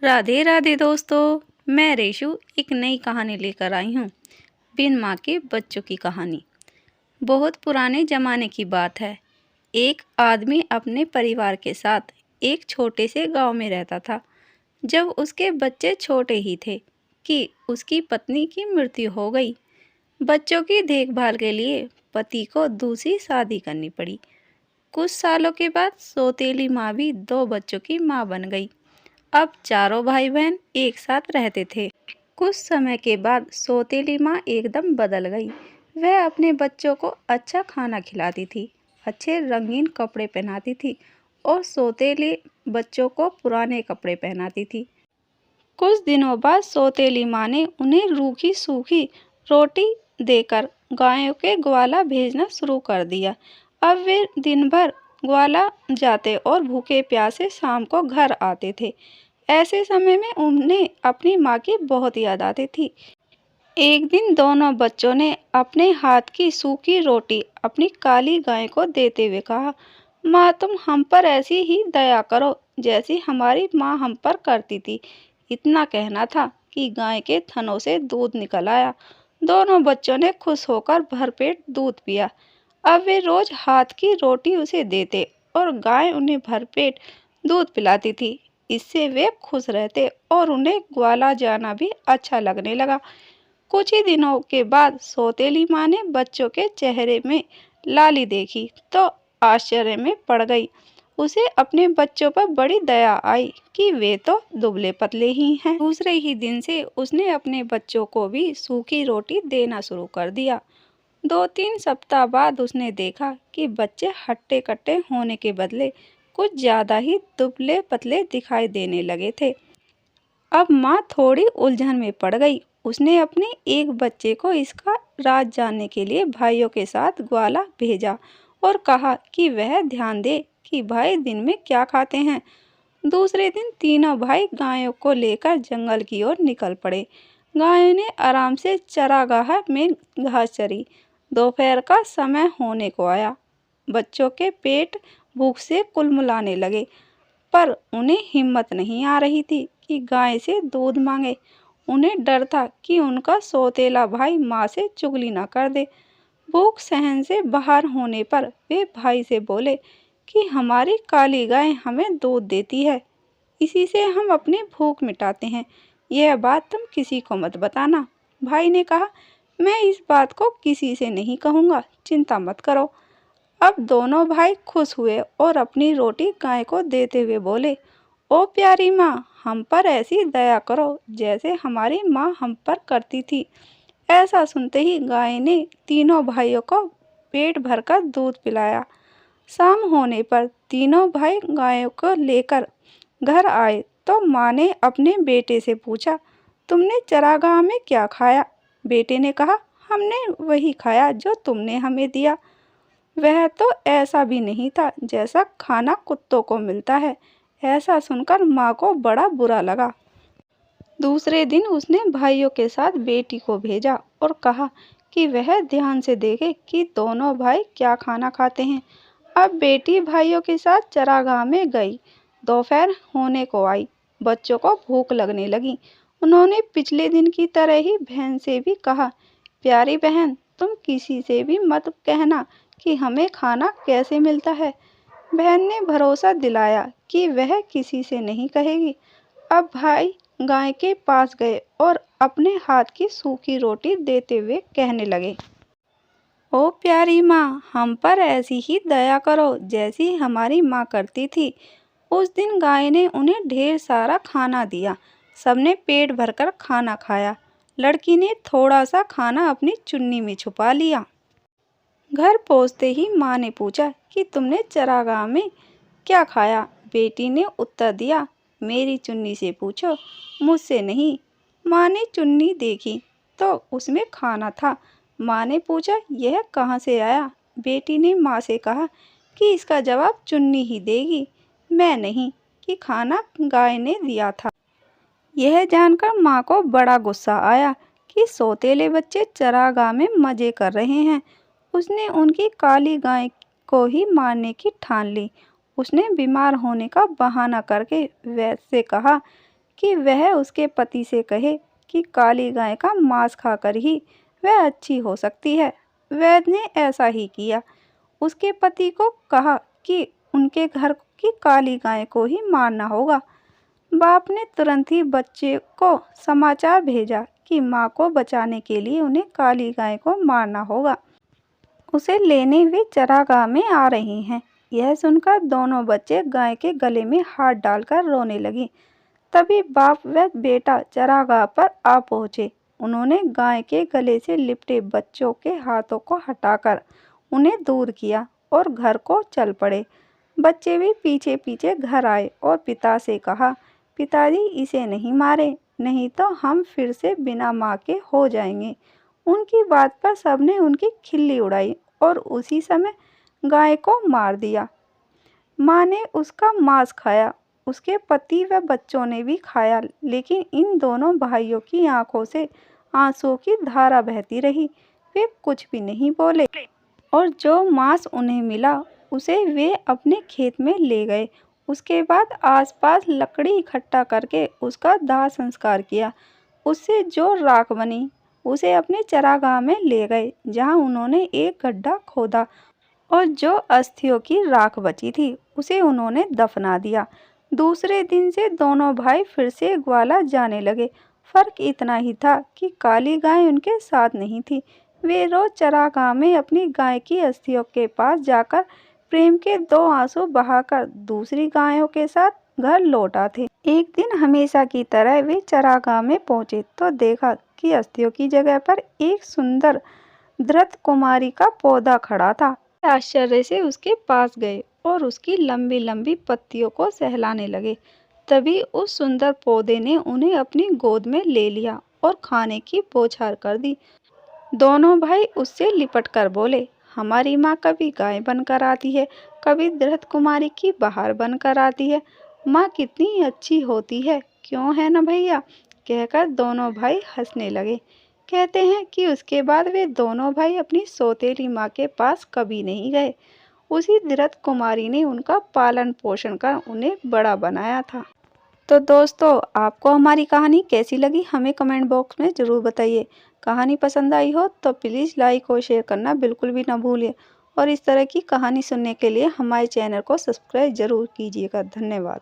राधे राधे दोस्तों। मैं रेशु एक नई कहानी लेकर आई हूँ। बिन माँ के बच्चों की कहानी। बहुत पुराने ज़माने की बात है। एक आदमी अपने परिवार के साथ एक छोटे से गांव में रहता था। जब उसके बच्चे छोटे ही थे कि उसकी पत्नी की मृत्यु हो गई। बच्चों की देखभाल के लिए पति को दूसरी शादी करनी पड़ी। कुछ सालों के बाद सौतेली माँ भी दो बच्चों की माँ बन गई। अब चारों भाई बहन एक साथ रहते थे। कुछ समय के बाद सौतेली माँ एकदम बदल गई। वह अपने बच्चों को अच्छा खाना खिलाती थी, अच्छे रंगीन कपड़े पहनाती थी और सौतेले बच्चों को पुराने कपड़े पहनाती थी। कुछ दिनों बाद सौतेली माँ ने उन्हें रूखी सूखी रोटी देकर गायों के ग्वाला भेजना शुरू कर दिया। अब वे दिन भर ग्वाला जाते और भूखे प्यासे शाम को घर आते थे। ऐसे समय में उन्हें अपनी माँ की बहुत याद आती थी। एक दिन दोनों बच्चों ने अपने हाथ की सूखी रोटी अपनी काली गाय को देते हुए कहा, माँ तुम हम पर ऐसी ही दया करो जैसी हमारी माँ हम पर करती थी। इतना कहना था कि गाय के थनों से दूध निकल आया। दोनों बच्चों ने खुश होकर भरपेट दूध पिया। अब वे रोज हाथ की रोटी उसे देते और गाय उन्हें भरपेट दूध पिलाती थी। इससे वे खुश रहते और उन्हें ग्वाला जाना भी अच्छा लगने लगा। कुछ ही दिनों के बाद सौतेली माँ ने बच्चों के चेहरे में लाली देखी तो आश्चर्य में पड़ गई। उसे अपने बच्चों पर बड़ी दया आई कि वे तो दुबले पतले ही हैं। दूसरे ही दिन से उसने अपने बच्चों को भी सूखी रोटी देना शुरू कर दिया। 2-3 सप्ताह बाद उसने देखा कि बच्चे हट्टे कट्टे होने के बदले कुछ ज्यादा ही दुबले पतले दिखाई देने लगे थे। अब माँ थोड़ी उलझन में पड़ गई। उसने अपने एक बच्चे को इसका राज जानने के लिए भाइयों के साथ ग्वाला भेजा और कहा कि वह ध्यान दे कि भाई दिन में क्या खाते हैं। दूसरे दिन तीनों भाई गायों को लेकर जंगल की ओर निकल पड़े। गायों ने आराम से चरागाह में घास चरी। दोपहर का समय होने को आया। बच्चों के पेट भूख से कुलमुलाने लगे, पर उन्हें हिम्मत नहीं आ रही थी कि गाय से दूध मांगे। उन्हें डर था कि उनका सौतेला भाई माँ से चुगली न कर दे। भूख सहन से बाहर होने पर वे भाई से बोले कि हमारी काली गाय हमें दूध देती है, इसी से हम अपनी भूख मिटाते हैं। यह बात तुम किसी को मत बताना। भाई ने कहा, मैं इस बात को किसी से नहीं कहूँगा, चिंता मत करो। अब दोनों भाई खुश हुए और अपनी रोटी गाय को देते हुए बोले, ओ प्यारी माँ, हम पर ऐसी दया करो जैसे हमारी माँ हम पर करती थी। ऐसा सुनते ही गाय ने तीनों भाइयों को पेट भरकर दूध पिलाया। शाम होने पर तीनों भाई गायों को लेकर घर आए तो माँ ने अपने बेटे से पूछा, तुमने चरागाह में क्या खाया? बेटे ने कहा, हमने वही खाया जो तुमने हमें दिया। वह तो ऐसा भी नहीं था जैसा खाना कुत्तों को मिलता है। ऐसा सुनकर माँ को बड़ा बुरा लगा। दूसरे दिन उसने भाइयों के साथ बेटी को भेजा और कहा कि वह ध्यान से देखे कि दोनों भाई क्या खाना खाते हैं। अब बेटी भाइयों के साथ चरागाह में गई। दोपहर होने को आई। बच्चों को भूख लगने लगी। उन्होंने पिछले दिन की तरह ही बहन से भी कहा, प्यारी बहन, तुम किसी से भी मत कहना कि हमें खाना कैसे मिलता है। बहन ने भरोसा दिलाया कि वह किसी से नहीं कहेगी। अब भाई गाय के पास गए और अपने हाथ की सूखी रोटी देते हुए कहने लगे, ओ प्यारी माँ, हम पर ऐसी ही दया करो जैसी हमारी माँ करती थी। उस दिन गाय ने उन्हें ढेर सारा खाना दिया। सबने पेट भरकर खाना खाया। लड़की ने थोड़ा सा खाना अपनी चुन्नी में छुपा लिया। घर पहुँचते ही माँ ने पूछा कि तुमने चरागाह में क्या खाया? बेटी ने उत्तर दिया, मेरी चुन्नी से पूछो, मुझसे नहीं। माँ ने चुन्नी देखी तो उसमें खाना था। माँ ने पूछा, यह कहाँ से आया? बेटी ने माँ से कहा कि इसका जवाब चुन्नी ही देगी, मैं नहीं, कि खाना गाय ने दिया था। यह जानकर माँ को बड़ा गुस्सा आया कि सौतेले बच्चे चरागाह में मजे कर रहे हैं। उसने उनकी काली गाय को ही मारने की ठान ली। उसने बीमार होने का बहाना करके वैद से कहा कि वह उसके पति से कहे कि काली गाय का मांस खाकर ही वह अच्छी हो सकती है। वैद्य ने ऐसा ही किया। उसके पति को कहा कि उनके घर की काली गाय को ही मारना होगा। बाप ने तुरंत ही बच्चे को समाचार भेजा कि माँ को बचाने के लिए उन्हें काली गाय को मारना होगा। उसे लेने वे चरागाह में आ रहे हैं। यह सुनकर दोनों बच्चे गाय के गले में हाथ डालकर रोने लगे। तभी बाप व बेटा चरागाह पर आ पहुंचे। उन्होंने गाय के गले से लिपटे बच्चों के हाथों को हटाकर उन्हें दूर किया और घर को चल पड़े। बच्चे भी पीछे पीछे घर आए और पिता से कहा, पिताजी इसे नहीं मारे, नहीं तो हम फिर से बिना माँ के हो जाएंगे। उनकी बात पर सबने उनकी खिल्ली उड़ाई और उसी समय गाय को मार दिया। माँ ने उसका मांस खाया, उसके पति व बच्चों ने भी खाया, लेकिन इन दोनों भाइयों की आंखों से आंसुओं की धारा बहती रही। वे कुछ भी नहीं बोले और जो मांस उन्हें मिला उसे वे अपने खेत में ले गए। उसके बाद आसपास लकड़ी इकट्ठा करके उसका दाह संस्कार किया। उससे जो राख बनी उसे अपने चरागाह में ले गए, जहां उन्होंने एक गड्ढा खोदा और जो अस्थियों की राख बची थी उसे उन्होंने दफना दिया। दूसरे दिन से दोनों भाई फिर से ग्वाला जाने लगे। फर्क इतना ही था कि काली गाय उनके साथ नहीं थी। वे रोज चरागाह में अपनी गाय की अस्थियों के पास जाकर प्रेम के दो आंसू बहाकर दूसरी गायों के साथ घर लौट आते। एक दिन हमेशा की तरह वे चरागाह में पहुंचे तो देखा कि अस्थियों की जगह पर एक सुंदर धृत कुमारी का पौधा खड़ा था। आश्चर्य से उसके पास गए और उसकी लंबी लंबी पत्तियों को सहलाने लगे। तभी उस सुंदर पौधे ने उन्हें अपनी गोद में ले लिया और खाने की बौछार कर दी। दोनों भाई उससे लिपट कर बोले, हमारी माँ कभी गाय बनकर आती है, कभी धृत कुमारी की बहार बनकर आती है। माँ कितनी अच्छी होती है, क्यों है ना भैया? कहकर दोनों भाई हंसने लगे। कहते हैं कि उसके बाद वे दोनों भाई अपनी सौतेली माँ के पास कभी नहीं गए। उसी धृत कुमारी ने उनका पालन पोषण कर उन्हें बड़ा बनाया था। तो दोस्तों, आपको हमारी कहानी कैसी लगी हमें कमेंट बॉक्स में ज़रूर बताइए। कहानी पसंद आई हो तो प्लीज़ लाइक और शेयर करना बिल्कुल भी ना भूलिए और इस तरह की कहानी सुनने के लिए हमारे चैनल को सब्सक्राइब ज़रूर कीजिएगा। धन्यवाद।